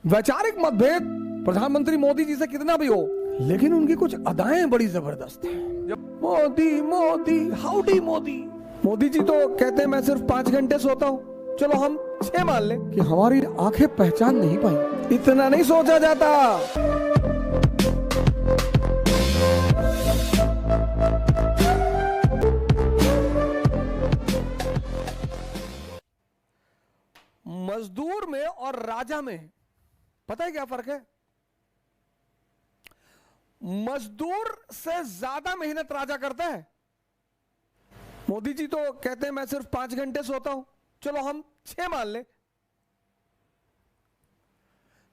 वैचारिक मतभेद प्रधानमंत्री मोदी जी से कितना भी हो, लेकिन उनकी कुछ अदाएं बड़ी जबरदस्त हैं। मोदी मोदी हाउडी मोदी। मोदी जी तो कहते हैं मैं सिर्फ 5 घंटे सोता हूं, चलो हम 6 मान लें कि हमारी आंखें पहचान नहीं पाई। इतना नहीं सोचा जाता। मजदूर में और राजा में पता है क्या फर्क है? मजदूर से ज्यादा मेहनत राजा करता है। मोदी जी तो कहते हैं मैं सिर्फ 5 घंटे सोता हूं, चलो हम 6 मान लें।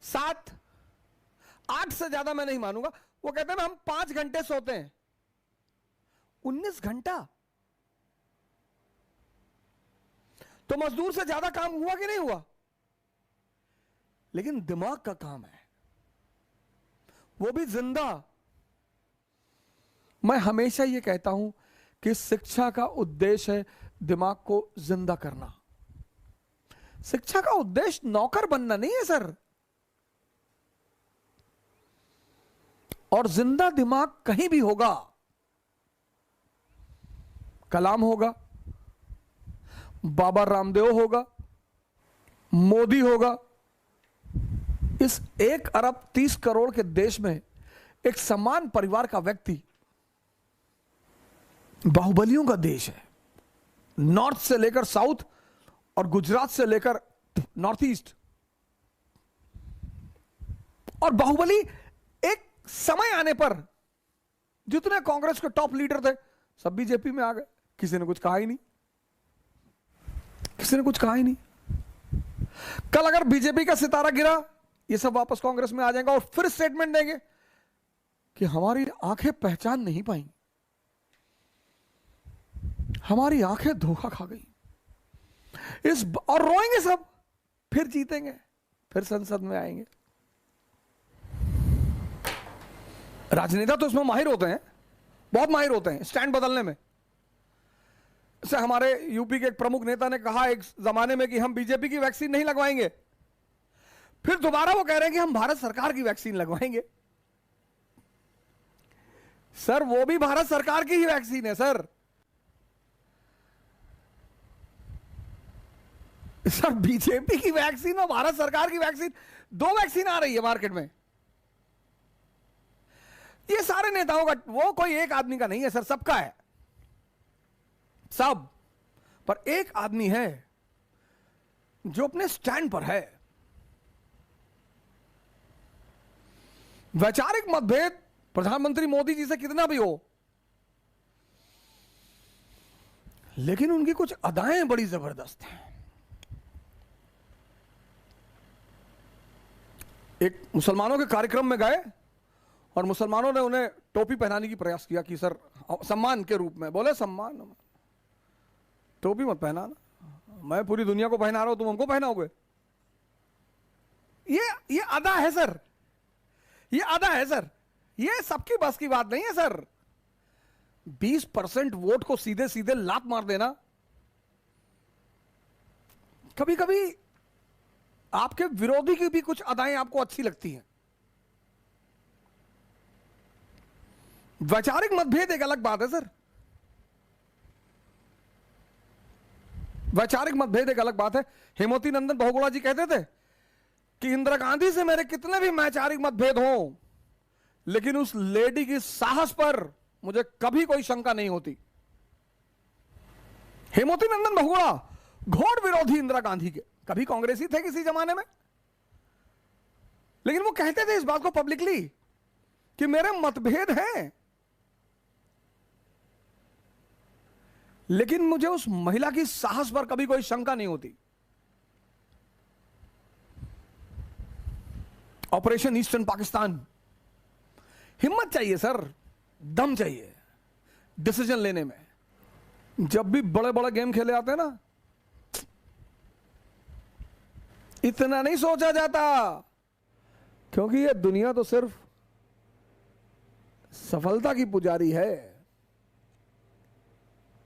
7 8 से ज्यादा मैं नहीं मानूंगा। वो कहते हैं हम 5 घंटे सोते हैं। 19 घंटा तो मजदूर से ज्यादा काम हुआ कि नहीं हुआ? लेकिन दिमाग का काम है, वो भी जिंदा। मैं हमेशा ये कहता हूं कि शिक्षा का उद्देश्य है दिमाग को जिंदा करना। शिक्षा का उद्देश्य नौकर बनना नहीं है सर। और जिंदा दिमाग कहीं भी होगा। कलाम होगा, बाबा रामदेव होगा, मोदी होगा। इस 1 अरब 30 करोड़ के देश में एक समान परिवार का व्यक्ति। बाहुबलियों का देश है, नॉर्थ से लेकर साउथ और गुजरात से लेकर नॉर्थ ईस्ट। और बाहुबली एक समय आने पर जितने कांग्रेस के टॉप लीडर थे सब बीजेपी में आ गए। किसी ने कुछ कहा ही नहीं, किसी ने कुछ कहा ही नहीं। कल अगर बीजेपी का सितारा गिरा, ये सब वापस कांग्रेस में आ जाएगा और फिर स्टेटमेंट देंगे कि हमारी आंखें पहचान नहीं पाई, हमारी आंखें धोखा खा गई और रोएंगे सब। फिर जीतेंगे, फिर संसद में आएंगे। राजनेता तो इसमें माहिर होते हैं, बहुत माहिर होते हैं स्टैंड बदलने में। से हमारे यूपी के एक प्रमुख नेता ने कहा एक जमाने में कि हम बीजेपी की वैक्सीन नहीं लगवाएंगे, फिर दोबारा वो कह रहे हैं कि हम भारत सरकार की वैक्सीन लगवाएंगे। सर वो भी भारत सरकार की ही वैक्सीन है सर। सर बीजेपी की वैक्सीन और भारत सरकार की वैक्सीन, 2 वैक्सीन आ रही है मार्केट में। ये सारे नेताओं का, वो कोई एक आदमी का नहीं है सर, सबका है सब। पर एक आदमी है जो अपने स्टैंड पर है। वैचारिक मतभेद प्रधानमंत्री मोदी जी से कितना भी हो, लेकिन उनकी कुछ अदाएं बड़ी जबरदस्त हैं। एक मुसलमानों के कार्यक्रम में गए और मुसलमानों ने उन्हें टोपी पहनाने की प्रयास किया कि सर सम्मान के रूप में। बोले सम्मान, टोपी मत पहनाना, मैं पूरी दुनिया को पहना रहा हूं, तुम हमको पहनाओगे। ये अदा है सर, ये अदा है सर। ये सबकी बस की बात नहीं है सर। 20% वोट को सीधे सीधे लात मार देना, कभी कभी आपके विरोधी की भी कुछ अदाएं आपको अच्छी लगती हैं। वैचारिक मतभेद एक अलग बात है सर। वैचारिक मतभेद एक अलग बात है। हेमवती नंदन बहुगुणा जी कहते थे कि इंदिरा गांधी से मेरे कितने भी वैचारिक मतभेद हों, लेकिन उस लेडी की साहस पर मुझे कभी कोई शंका नहीं होती। हेमवती नंदन बहुगुणा घोर विरोधी इंदिरा गांधी के, कभी कांग्रेसी थे किसी जमाने में, लेकिन वो कहते थे इस बात को पब्लिकली कि मेरे मतभेद हैं, लेकिन मुझे उस महिला की साहस पर कभी कोई शंका नहीं होती। ऑपरेशन ईस्टर्न पाकिस्तान, हिम्मत चाहिए सर, दम चाहिए डिसीजन लेने में। जब भी बड़े बड़े गेम खेले आते हैं ना, इतना नहीं सोचा जाता, क्योंकि ये दुनिया तो सिर्फ सफलता की पुजारी है।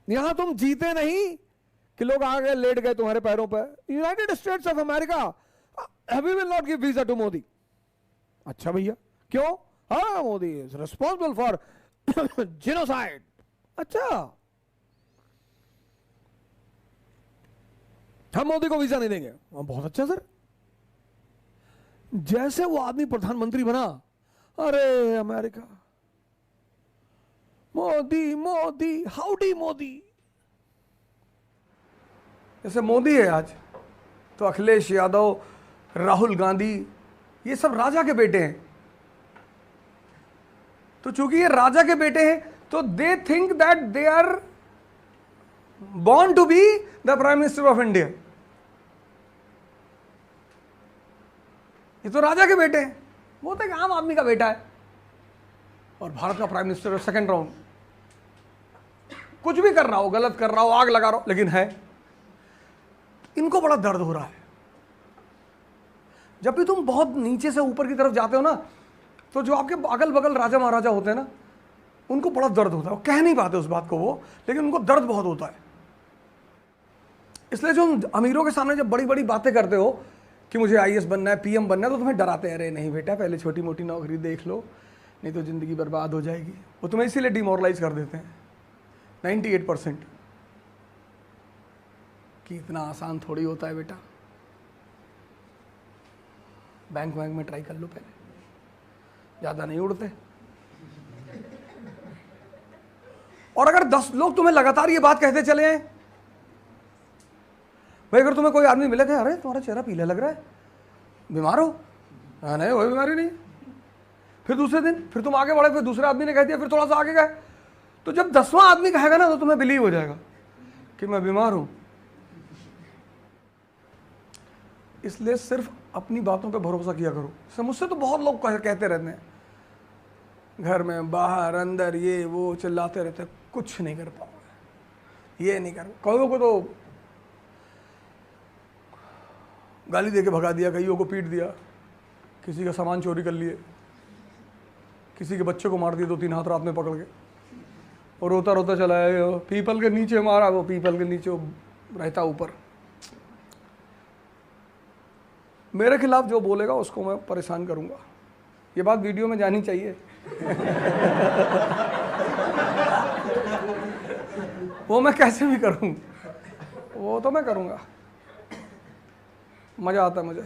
यहां तुम जीते नहीं कि लोग आ गए लेट गए तुम्हारे पैरों पर। United States of America we will not give visa to Modi. अच्छा भैया क्यों? हाँ, Modi is responsible for genocide. अच्छा, हम मोदी को वीजा नहीं देंगे। बहुत अच्छा सर। जैसे वो आदमी प्रधानमंत्री बना, अरे अमेरिका, मोदी मोदी, हाउडी मोदी। जैसे मोदी है आज, तो अखिलेश यादव, राहुल गांधी, ये सब राजा के बेटे हैं। तो चूंकि ये राजा के बेटे हैं, तो they think that they are born to be the prime minister of India. ये तो राजा के बेटे हैं, वो तो एक आम आदमी का बेटा है, और भारत का प्राइम मिनिस्टर सेकंड राउंड। कुछ भी कर रहा हो, गलत कर रहा हो, आग लगा रहा हो, लेकिन है। इनको बड़ा दर्द हो रहा है। जब भी तुम बहुत नीचे से ऊपर की तरफ जाते हो ना, तो जो आपके अगल बगल राजा महाराजा होते हैं ना, उनको बड़ा दर्द होता है। वो कह नहीं पाते उस बात को वो, लेकिन उनको दर्द बहुत होता है। इसलिए जो अमीरों के सामने जब बड़ी बड़ी बातें करते हो कि मुझे आईएएस बनना है, पीएम बनना है, तो तुम्हें डराते हैं, अरे नहीं बेटा, पहले छोटी मोटी नौकरी देख लो, नहीं तो जिंदगी बर्बाद हो जाएगी। वो तुम्हें इसीलिए डिमोरलाइज कर देते हैं 98%, कि इतना आसान थोड़ी होता है बेटा, बैंक में ट्राई कर लो पहले, ज़्यादा नहीं उड़ते। और अगर 10 लोग तुम्हें लगातार ये बात कहते चले हैं, भाई अगर तुम्हें कोई आदमी मिले थे, अरे तुम्हारा चेहरा पीला लग रहा है, बीमार हो? हाँ, नहीं कोई बीमारी नहीं। फिर दूसरे दिन फिर तुम आगे बढ़े, फिर दूसरे आदमी ने कह दिया, फिर थोड़ा सा आगे गए, तो जब 10वां आदमी कहेगा ना, तो तुम्हें बिलीव हो जाएगा कि मैं बीमार हूं। इसलिए सिर्फ अपनी बातों पे भरोसा किया करो। मुझसे तो बहुत लोग कहते रहते हैं, घर में बाहर अंदर ये वो चिल्लाते रहते, कुछ नहीं कर पाओगे, ये नहीं कर। कईयों को तो गाली दे के भगा दिया, कईयों को पीट दिया, किसी का सामान चोरी कर लिए, किसी के बच्चे को मार दिया 2-3 हाथ रात में पकड़ के, और रोता रोता चला है, पीपल के नीचे मारा, वो पीपल के नीचे रहता ऊपर। मेरे खिलाफ जो बोलेगा उसको मैं परेशान करूंगा। ये बात वीडियो में जानी चाहिए। वो मैं कैसे भी करूं, वो तो मैं करूंगा, मजा आता है मुझे।